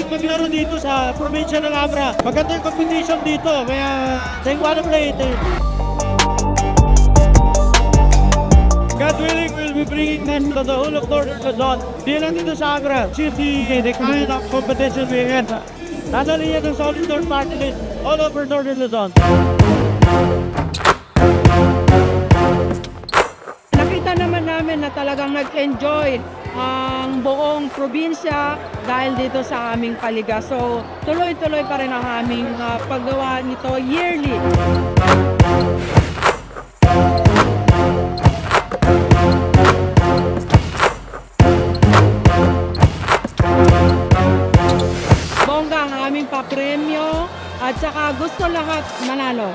maglaro dito sa probinsya ng Abra. Maganda yung competition dito, kaya they wanna play it. God willing, we'll be bringing that to the whole of Northern Luzon. Di lang dito sa Agra. See the kind of competition we had. Nadali yan ng solid North Party list all over Northern Luzon. Nakita naman namin na talagang nag-enjoy ang buong probinsya dahil dito sa aming paliga. So, tuloy-tuloy pa rin ang aming paggawa nito yearly. Bongga ang aming papremyo at saka gusto lahat manalo.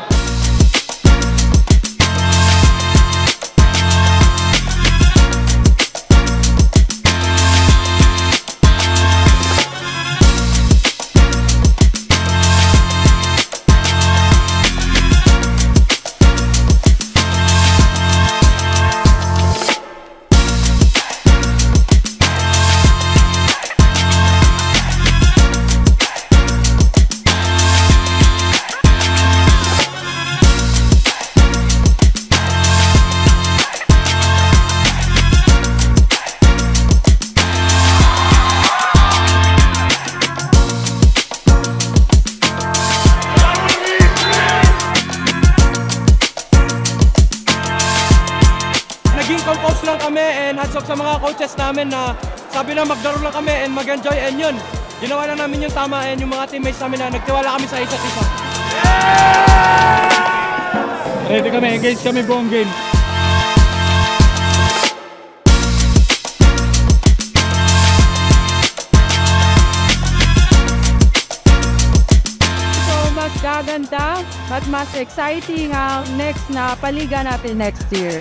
Naging compose lang kami and hats off sa mga coaches namin na sabi na maglaro lang kami and mag-enjoy and yun. Ginawa lang namin yung tama and yung mga teammates namin na nagtiwala kami sa isa't isa. Ready kami, engage kami buong game. So, mas gaganda at mas exciting ang next na paliga natin next year.